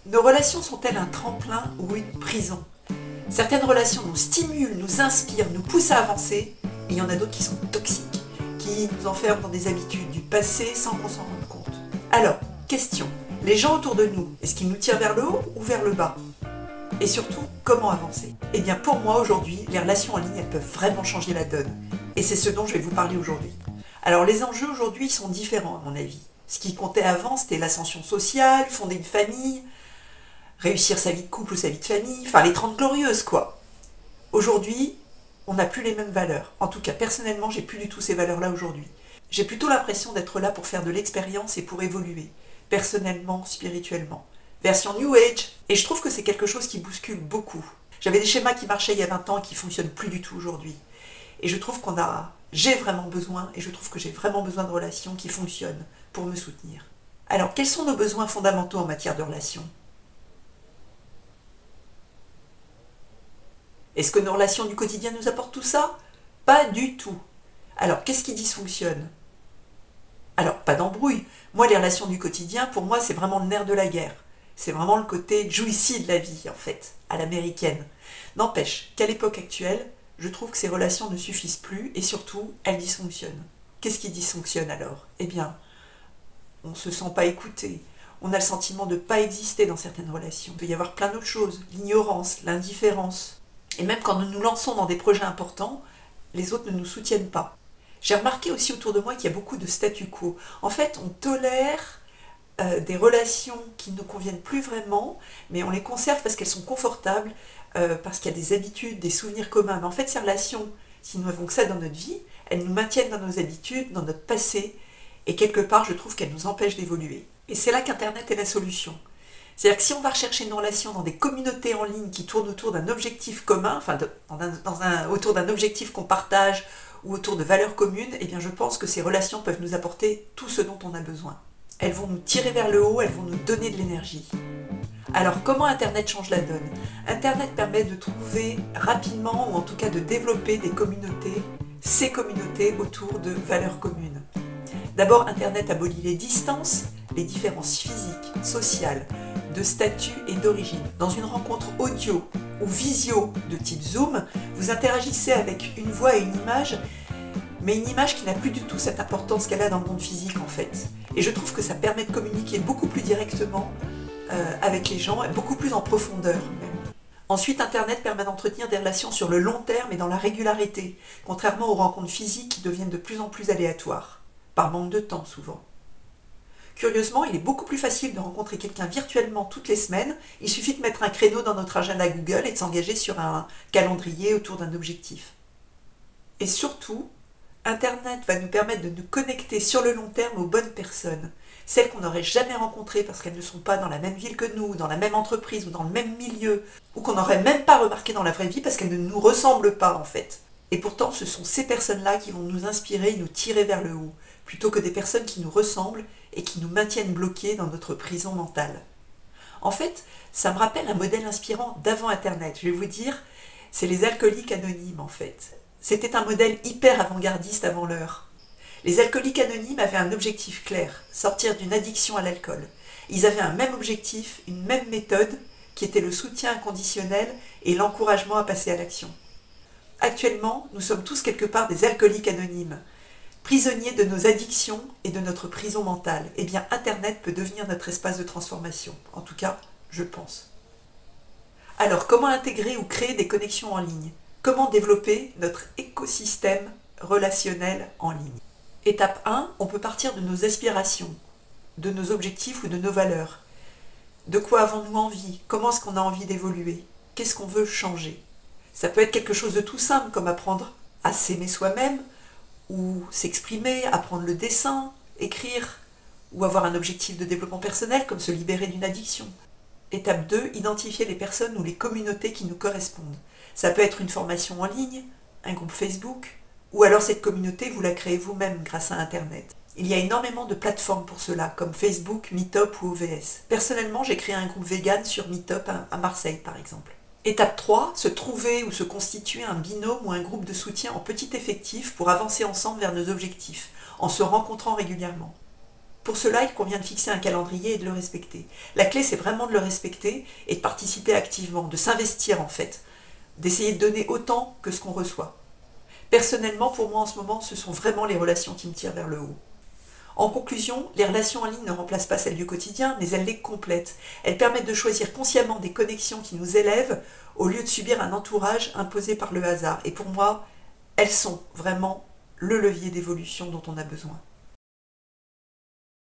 Nos relations sont-elles un tremplin ou une prison? Certaines relations nous stimulent, nous inspirent, nous poussent à avancer, et il y en a d'autres qui sont toxiques, qui nous enferment dans des habitudes du passé sans qu'on s'en rende compte. Alors, question, les gens autour de nous, est-ce qu'ils nous tirent vers le haut ou vers le bas? Et surtout, comment avancer? Eh bien pour moi aujourd'hui, les relations en ligne, elles peuvent vraiment changer la donne. Et c'est ce dont je vais vous parler aujourd'hui. Alors les enjeux aujourd'hui sont différents à mon avis. Ce qui comptait avant, c'était l'ascension sociale, fonder une famille, réussir sa vie de couple ou sa vie de famille, enfin les 30 glorieuses quoi. Aujourd'hui, on n'a plus les mêmes valeurs. En tout cas, personnellement, j'ai plus du tout ces valeurs-là aujourd'hui. J'ai plutôt l'impression d'être là pour faire de l'expérience et pour évoluer, personnellement, spirituellement. Version New Age. Et je trouve que c'est quelque chose qui bouscule beaucoup. J'avais des schémas qui marchaient il y a 20 ans et qui ne fonctionnent plus du tout aujourd'hui. Et je trouve j'ai vraiment besoin, et je trouve que j'ai vraiment besoin de relations qui fonctionnent pour me soutenir. Alors, quels sont nos besoins fondamentaux en matière de relations? Est-ce que nos relations du quotidien nous apportent tout ça? Pas du tout. Alors, qu'est-ce qui dysfonctionne? Alors, pas d'embrouille. Moi, les relations du quotidien, pour moi, c'est vraiment le nerf de la guerre. C'est vraiment le côté juicy de la vie, en fait, à l'américaine. N'empêche qu'à l'époque actuelle, je trouve que ces relations ne suffisent plus et surtout, elles dysfonctionnent. Qu'est-ce qui dysfonctionne alors? Eh bien, on ne se sent pas écouté. On a le sentiment de ne pas exister dans certaines relations. Il peut y avoir plein d'autres choses. L'ignorance, l'indifférence. Et même quand nous nous lançons dans des projets importants, les autres ne nous soutiennent pas. J'ai remarqué aussi autour de moi qu'il y a beaucoup de statu quo. En fait, on tolère des relations qui ne nous conviennent plus vraiment, mais on les conserve parce qu'elles sont confortables, parce qu'il y a des habitudes, des souvenirs communs. Mais en fait, ces relations, si nous n'avons que ça dans notre vie, elles nous maintiennent dans nos habitudes, dans notre passé, et quelque part, je trouve qu'elles nous empêchent d'évoluer. Et c'est là qu'Internet est la solution. C'est-à-dire que si on va rechercher une relation dans des communautés en ligne qui tournent autour d'un objectif commun, enfin autour d'un objectif qu'on partage ou autour de valeurs communes, eh bien je pense que ces relations peuvent nous apporter tout ce dont on a besoin. Elles vont nous tirer vers le haut, elles vont nous donner de l'énergie. Alors comment Internet change la donne? Internet permet de trouver rapidement, ou en tout cas de développer des communautés, ces communautés autour de valeurs communes. D'abord, Internet abolit les distances, les différences physiques, sociales, de statut et d'origine. Dans une rencontre audio ou visio de type Zoom, vous interagissez avec une voix et une image, mais une image qui n'a plus du tout cette importance qu'elle a dans le monde physique en fait. Et je trouve que ça permet de communiquer beaucoup plus directement avec les gens, et beaucoup plus en profondeur même. Ensuite, Internet permet d'entretenir des relations sur le long terme et dans la régularité, contrairement aux rencontres physiques qui deviennent de plus en plus aléatoires, par manque de temps souvent. Curieusement, il est beaucoup plus facile de rencontrer quelqu'un virtuellement toutes les semaines. Il suffit de mettre un créneau dans notre agenda Google et de s'engager sur un calendrier autour d'un objectif. Et surtout, Internet va nous permettre de nous connecter sur le long terme aux bonnes personnes. Celles qu'on n'aurait jamais rencontrées parce qu'elles ne sont pas dans la même ville que nous, dans la même entreprise ou dans le même milieu, ou qu'on n'aurait même pas remarqué dans la vraie vie parce qu'elles ne nous ressemblent pas en fait. Et pourtant, ce sont ces personnes-là qui vont nous inspirer et nous tirer vers le haut, plutôt que des personnes qui nous ressemblent et qui nous maintiennent bloqués dans notre prison mentale. En fait, ça me rappelle un modèle inspirant d'avant Internet. Je vais vous dire, c'est les alcooliques anonymes en fait. C'était un modèle hyper avant-gardiste avant l'heure. Les alcooliques anonymes avaient un objectif clair, sortir d'une addiction à l'alcool. Ils avaient un même objectif, une même méthode, qui était le soutien inconditionnel et l'encouragement à passer à l'action. Actuellement, nous sommes tous quelque part des alcooliques anonymes, prisonniers de nos addictions et de notre prison mentale. Eh bien, Internet peut devenir notre espace de transformation. En tout cas, je pense. Alors, comment intégrer ou créer des connexions en ligne? Comment développer notre écosystème relationnel en ligne? Étape 1, on peut partir de nos aspirations, de nos objectifs ou de nos valeurs. De quoi avons-nous envie? Comment est-ce qu'on a envie d'évoluer? Qu'est-ce qu'on veut changer? Ça peut être quelque chose de tout simple, comme apprendre à s'aimer soi-même, ou s'exprimer, apprendre le dessin, écrire, ou avoir un objectif de développement personnel, comme se libérer d'une addiction. Étape 2, identifier les personnes ou les communautés qui nous correspondent. Ça peut être une formation en ligne, un groupe Facebook, ou alors cette communauté, vous la créez vous-même grâce à Internet. Il y a énormément de plateformes pour cela, comme Facebook, Meetup ou OVS. Personnellement, j'ai créé un groupe vegan sur Meetup à Marseille, par exemple. Étape 3, se trouver ou se constituer un binôme ou un groupe de soutien en petit effectif pour avancer ensemble vers nos objectifs, en se rencontrant régulièrement. Pour cela, il convient de fixer un calendrier et de le respecter. La clé, c'est vraiment de le respecter et de participer activement, de s'investir en fait, d'essayer de donner autant que ce qu'on reçoit. Personnellement, pour moi en ce moment, ce sont vraiment les relations qui me tirent vers le haut. En conclusion, les relations en ligne ne remplacent pas celles du quotidien, mais elles les complètent. Elles permettent de choisir consciemment des connexions qui nous élèvent au lieu de subir un entourage imposé par le hasard. Et pour moi, elles sont vraiment le levier d'évolution dont on a besoin.